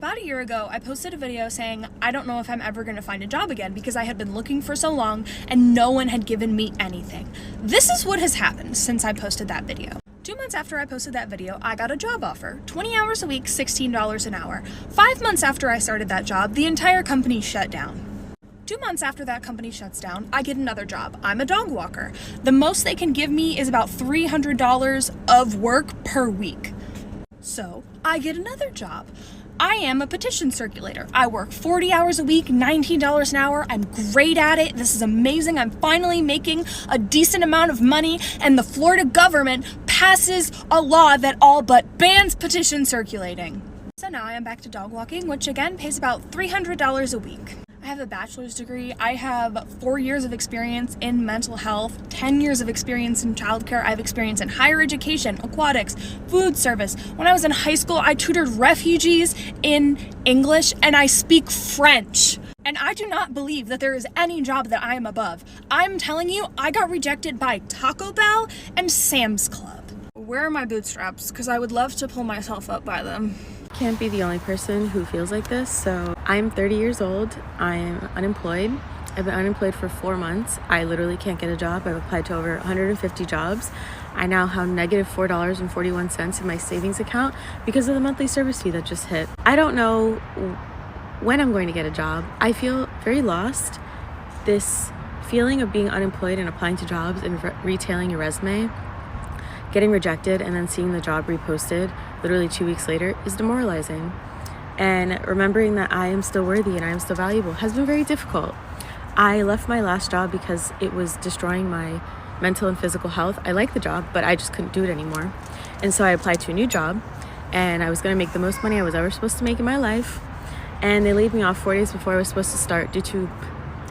About a year ago, I posted a video saying I don't know if I'm ever going to find a job again because I had been looking for so long and no one had given me anything. This is what has happened since I posted that video. 2 months after I posted that video, I got a job offer. 20 hours a week, $16 an hour. 5 months after I started that job, the entire company shut down. 2 months after that company shuts down, I get another job. I'm a dog walker. The most they can give me is about $300 of work per week. So I get another job. I am a petition circulator. I work 40 hours a week, $19 an hour. I'm great at it. This is amazing. I'm finally making a decent amount of money, and the Florida government passes a law that all but bans petition circulating. So now I am back to dog walking, which again pays about $300 a week. I have a bachelor's degree. I have 4 years of experience in mental health, 10 years of experience in childcare. I have experience in higher education, aquatics, food service. When I was in high school, I tutored refugees in English, and I speak French. And I do not believe that there is any job that I am above. I'm telling you, I got rejected by Taco Bell and Sam's Club. Where are my bootstraps? Because I would love to pull myself up by them. Can't be the only person who feels like this. So I'm 30 years old. I'm unemployed. I've been unemployed for 4 months. I literally can't get a job. I've applied to over 150 jobs. I now have negative $4.41 in my savings account because of the monthly service fee that just hit. I don't know when I'm going to get a job. I feel very lost. This feeling of being unemployed and applying to jobs and retailing your resume, getting rejected, and then seeing the job reposted literally 2 weeks later is demoralizing. And remembering that I am still worthy and I am still valuable has been very difficult. I left my last job because it was destroying my mental and physical health. I liked the job, but I just couldn't do it anymore. And so I applied to a new job, and I was going to make the most money I was ever supposed to make in my life. And they laid me off 4 days before I was supposed to start due to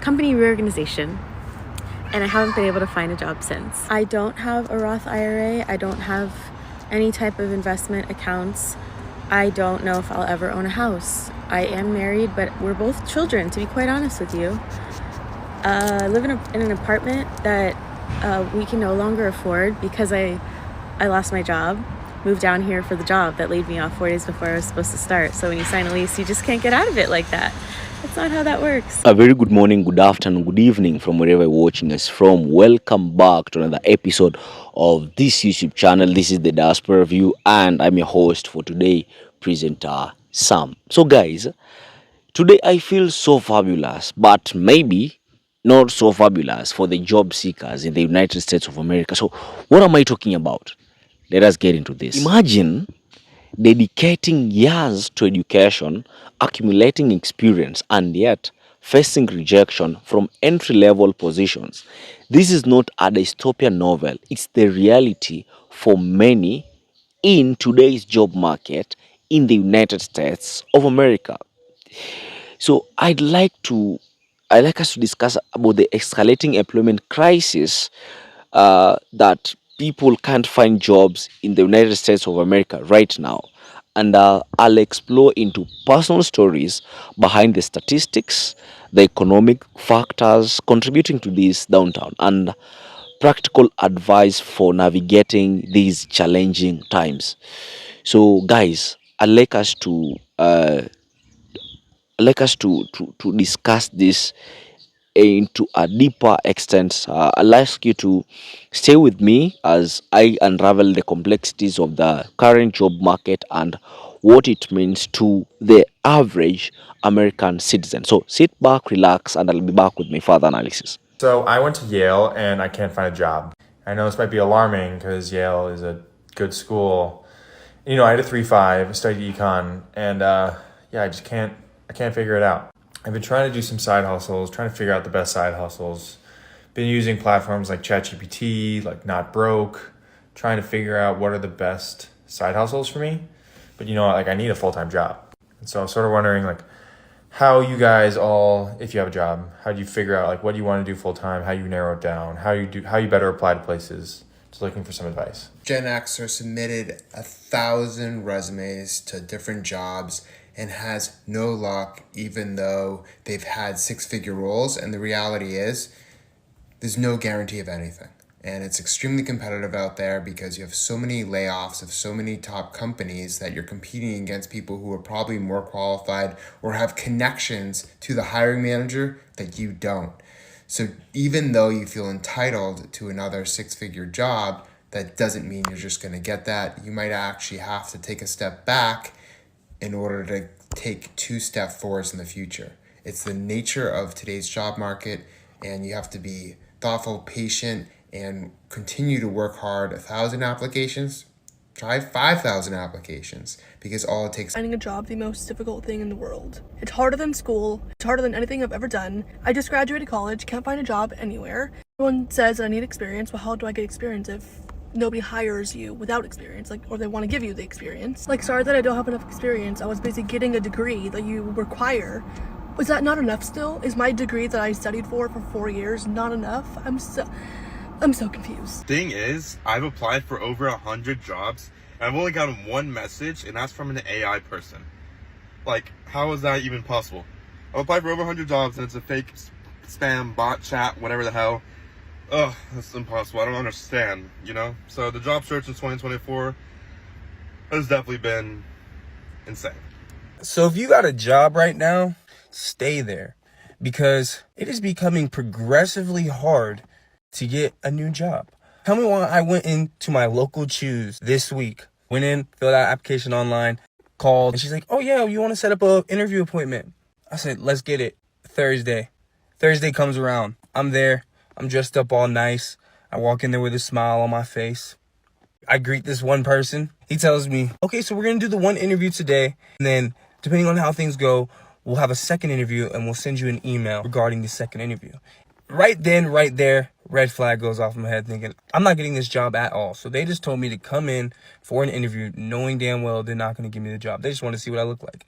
company reorganization. And I haven't been able to find a job since. I don't have a Roth IRA. I don't have any type of investment accounts. I don't know if I'll ever own a house. I am married, but we're both children, to be quite honest with you. I live in an apartment that we can no longer afford because I lost my job. Moved down here for the job that laid me off 4 days before I was supposed to start. So when you sign a lease, you just can't get out of it like that. That's not how that works. A very good morning, good afternoon, good evening from wherever you're watching us from. Welcome back to another episode of this YouTube channel. This is the Diaspora View, and I'm your host for today, presenter Sam. So guys, today I feel so fabulous, but maybe not so fabulous for the job seekers in the United States of America. So what am I talking about? Let us get into this. Imagine dedicating years to education, accumulating experience, and yet facing rejection from entry-level positions. This is not a dystopian novel. It's the reality for many in today's job market in the United States of America. So I'd like us to discuss about the escalating employment crisis that people can't find jobs in the United States of America right now. And I'll explore into personal stories behind the statistics, the economic factors contributing to this downturn, and practical advice for navigating these challenging times. So guys, I'd like us to discuss this into a deeper extent. I'll ask you to stay with me as I unravel the complexities of the current job market and what it means to the average American citizen. So sit back, relax, and I'll be back with my further analysis. So I went to Yale and I can't find a job. I know this might be alarming because Yale is a good school. You know, I had a 3.5, studied econ, and I can't figure it out. I've been trying to do some side hustles, trying to figure out the best side hustles. Been using platforms like ChatGPT, like Not Broke, trying to figure out what are the best side hustles for me. But you know, like I need a full-time job. And so I'm sort of wondering like how you guys all, if you have a job, how do you figure out like what do you want to do full-time, how you narrow it down, how you better apply to places. Just looking for some advice. Gen Xer submitted 1,000 resumes to different jobs and has no luck, even though they've had 6-figure roles. And the reality is, there's no guarantee of anything. And it's extremely competitive out there because you have so many layoffs of so many top companies that you're competing against people who are probably more qualified or have connections to the hiring manager that you don't. So even though you feel entitled to another six-figure job, that doesn't mean you're just going to get that. You might actually have to take a step back in order to take two step forwards in the future. It's the nature of today's job market, and you have to be thoughtful, patient, and continue to work hard. 1,000 applications, try 5,000 applications, because all it takes. Finding a job the most difficult thing in the world. It's harder than school. It's harder than anything I've ever done. I just graduated college, can't find a job anywhere. Everyone says that I need experience. Well, how do I get experience if nobody hires you without experience, or they want to give you the experience? Sorry that I don't have enough experience. I was basically getting a degree that you require. Was that not enough still? Is my degree that I studied for 4 years not enough? I'm so confused. Thing is, I've applied for over 100 jobs, and I've only gotten one message, and that's from an AI person. How is that even possible? I've applied for over 100 jobs, and it's a fake spam, bot chat, whatever the hell. Ugh, that's impossible. I don't understand, So the job search in 2024 has definitely been insane. So if you got a job right now, stay there, because it is becoming progressively hard to get a new job. Tell me why I went into my local Choose this week, went in, filled out application online, called, and she's like, oh yeah, you want to set up an interview appointment? I said, let's get it. Thursday comes around. I'm there. I'm dressed up all nice. I walk in there with a smile on my face. I greet this one person. He tells me, okay, so we're going to do the one interview today. And then depending on how things go, we'll have a second interview and we'll send you an email regarding the second interview. Right then, right there, red flag goes off in my head thinking, I'm not getting this job at all. So they just told me to come in for an interview knowing damn well they're not going to give me the job. They just want to see what I look like.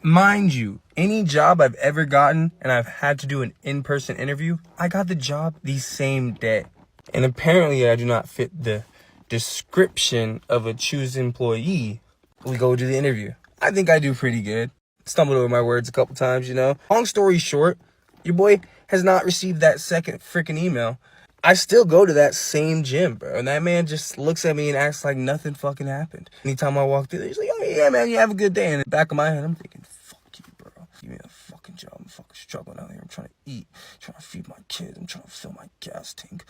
Mind you, any job I've ever gotten and I've had to do an in-person interview, I got the job the same day. And apparently I do not fit the description of a Choose employee. We go do the interview. I think I do pretty good. Stumbled over my words a couple times, Long story short, your boy has not received that second freaking email. I still go to that same gym, bro. And that man just looks at me and acts like nothing fucking happened. Anytime I walk through there, he's like, oh yeah, man, you have a good day. And in the back of my head, I'm thinking, fuck you, bro. Give me a fucking job. I'm fucking struggling out here. I'm trying to eat, trying to feed my kids. I'm trying to fill my gas tank.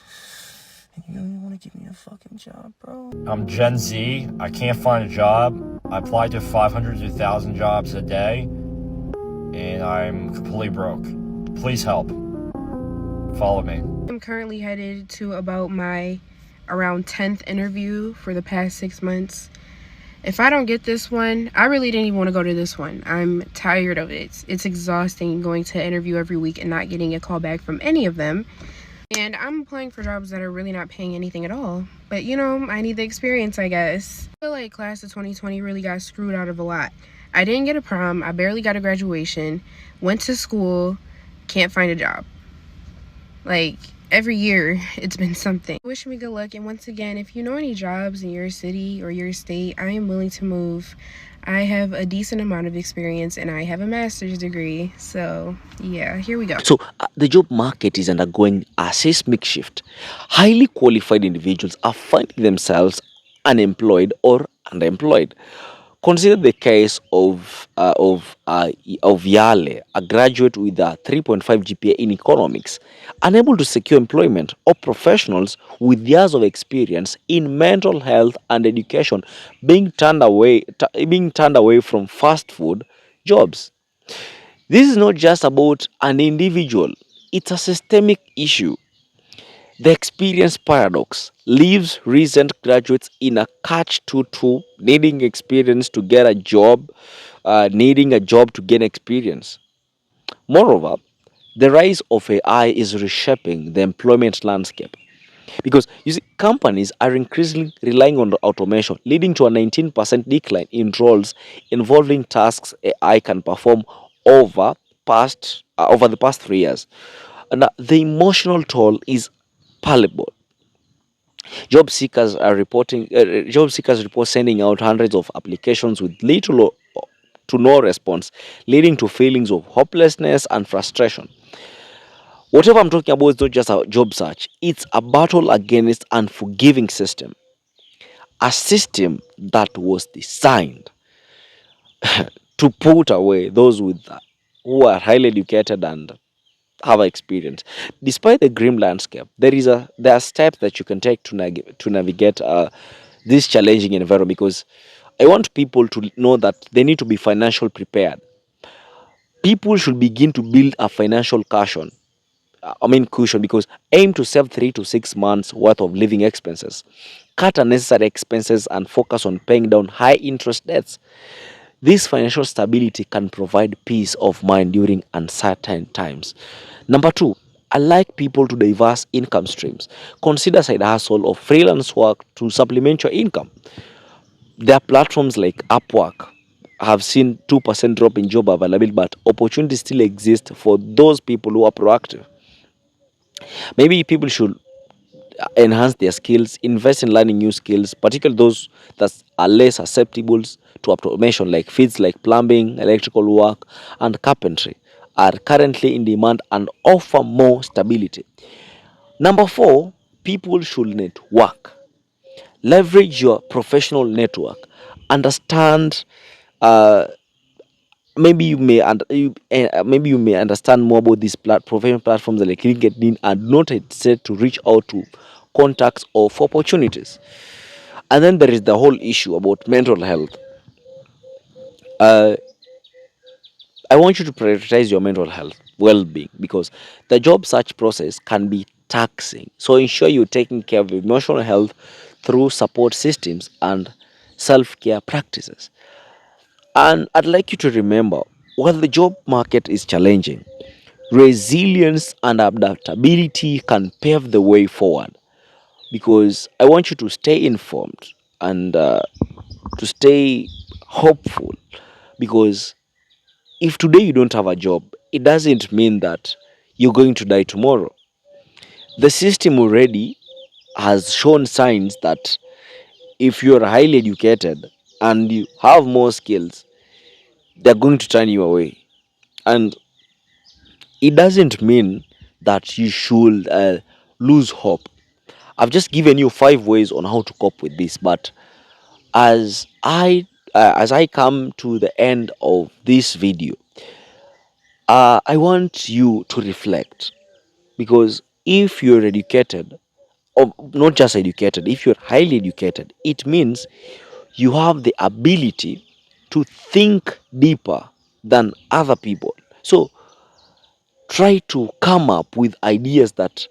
And you don't even want to give me a fucking job, bro. I'm Gen Z. I can't find a job. I apply to 500 to 1,000 jobs a day, and I'm completely broke. Please help. Follow me. I'm currently headed to about my around 10th interview for the past 6 months. If I don't get this one, I really didn't even want to go to this one. I'm tired of it. It's exhausting going to interview every week and not getting a call back from any of them. And I'm applying for jobs that are really not paying anything at all. But I need the experience, I guess. I feel like class of 2020 really got screwed out of a lot. I didn't get a prom. I barely got a graduation. Went to school. Can't find a job. Every year, it's been something. Wish me good luck, and once again, if you know any jobs in your city or your state, I am willing to move. I have a decent amount of experience, and I have a master's degree, so yeah, here we go. So the job market is undergoing a seismic shift. Highly qualified individuals are finding themselves unemployed or underemployed. Consider the case of Yale, a graduate with a 3.5 GPA in economics, unable to secure employment, or professionals with years of experience in mental health and education being turned away from fast food jobs. This is not just about an individual; it's a systemic issue. The experience paradox leaves recent graduates in a catch-22, needing experience to get a job, needing a job to gain experience. Moreover, the rise of AI is reshaping the employment landscape because you see, companies are increasingly relying on automation, leading to a 19% decline in roles involving tasks AI can perform over the past 3 years. And the emotional toll is palpable. Job seekers report sending out hundreds of applications with to no response, leading to feelings of hopelessness and frustration. Whatever I'm talking about is not just a job search, it's a battle against unforgiving system. A system that was designed to put away those who are highly educated and have experience. Despite the grim landscape, there are steps that you can take to navigate this challenging environment, because I want people to know that they need to be financially prepared. People should begin to build a financial cushion. Cushion, because aim to save 3 to 6 months worth of living expenses. Cut unnecessary expenses and focus on paying down high interest debts. This financial stability can provide peace of mind during uncertain times. Number two, I like people to diverse income streams. Consider side hustle or freelance work to supplement your income. There are platforms like Upwork have seen 2% drop in job availability, but opportunities still exist for those people who are proactive. Maybe people should enhance their skills, invest in learning new skills, particularly those that are less susceptible to automation, like fields like plumbing, electrical work, and carpentry are currently in demand and offer more stability. Number four, people should network. Leverage your professional network. Understand. Maybe you may understand more about these professional platforms like LinkedIn, and not hesitate to reach out to contacts or for opportunities. And then there is the whole issue about mental health. uh, I want you to prioritize your mental health well-being, because the job search process can be taxing. So ensure you're taking care of your emotional health through support systems and self-care practices. And I'd like you to remember, while the job market is challenging, resilience and adaptability can pave the way forward. Because I want you to stay informed and to stay hopeful, because if today you don't have a job, it doesn't mean that you're going to die tomorrow. The system already has shown signs that if you're highly educated and you have more skills, they're going to turn you away. And it doesn't mean that you should lose hope. I've just given you 5 ways on how to cope with this, but as I come to the end of this video, I want you to reflect, because if you're educated, or not just educated, if you're highly educated, it means you have the ability to think deeper than other people. So try to come up with ideas that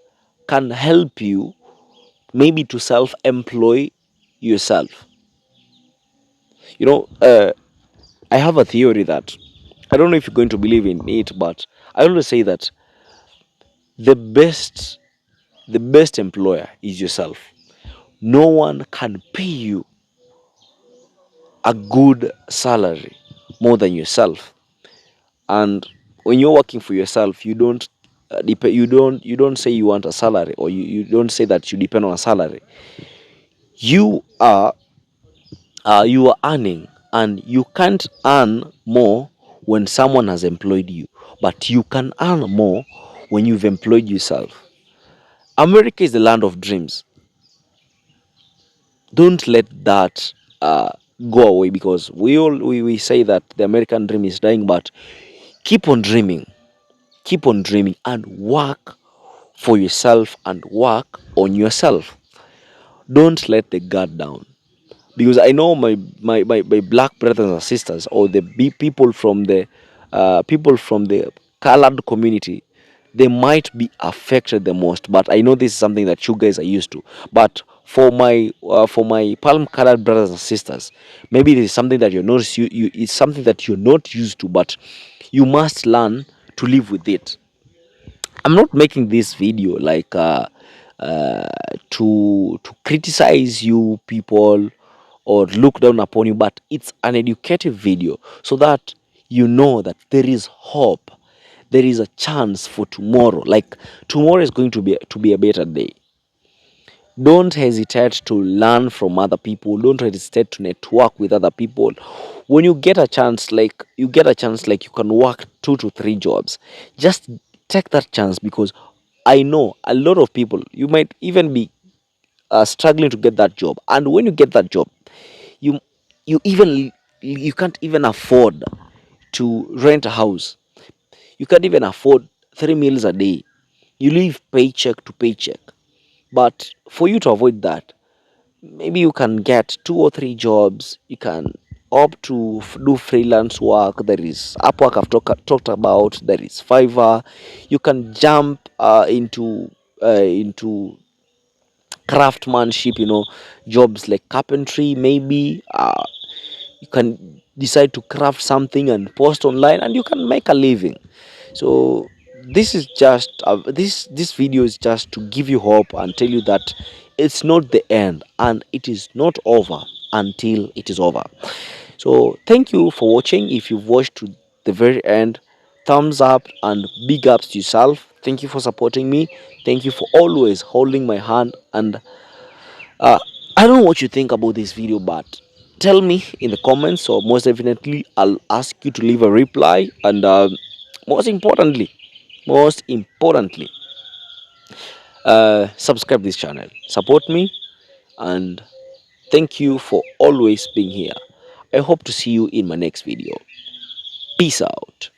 can help you, maybe to self-employ yourself. You know, I have a theory that, I don't know if you're going to believe in it, but I always say that the best the best employer is yourself. No one can pay you a good salary more than yourself. And when you're working for yourself, you don't say you want a salary, or you don't say that you depend on a salary. You are earning, and you can't earn more when someone has employed you, but you can earn more when you've employed yourself. America is the land of dreams. Don't let that uh, go away, because we say that the American dream is dying, but keep on dreaming. Keep on dreaming and work for yourself and work on yourself. Don't let the guard down, because I know my black brothers and sisters, or the people from the colored community, they might be affected the most. But I know this is something that you guys are used to. But for my palm colored brothers and sisters, maybe it is something that it's something that you're not used to, but you must learn to live with it. I'm not making this video like uh, to criticize you people or look down upon you, but it's an educative video, so that you know that there is hope, there is a chance for tomorrow. Like, tomorrow is going to be a better day. Don't hesitate to learn from other people. Don't hesitate to network with other people. When you get a chance, like you can work 2 to 3 jobs, just take that chance, because I know a lot of people, you might even be struggling to get that job, and when you get that job, you you can't even afford to rent a house. You can't even afford 3 meals a day. You live paycheck to paycheck. But for you to avoid that, maybe you can get 2 or 3 jobs. You can opt to do freelance work. There is Upwork I've talked about. There is Fiverr. You can jump into craftsmanship, jobs like carpentry. Maybe you can decide to craft something and post online, and you can make a living. So this is just this video is just to give you hope and tell you that it's not the end, and it is not over until it is over. So thank you for watching. If you've watched to the very end, thumbs up and big ups to yourself. Thank you for supporting me. Thank you for always holding my hand. And I don't know what you think about this video, but tell me in the comments, or most definitely I'll ask you to leave a reply. And most importantly most importantly subscribe this channel, support me, and thank you for always being here. I hope to see you in my next video. Peace out.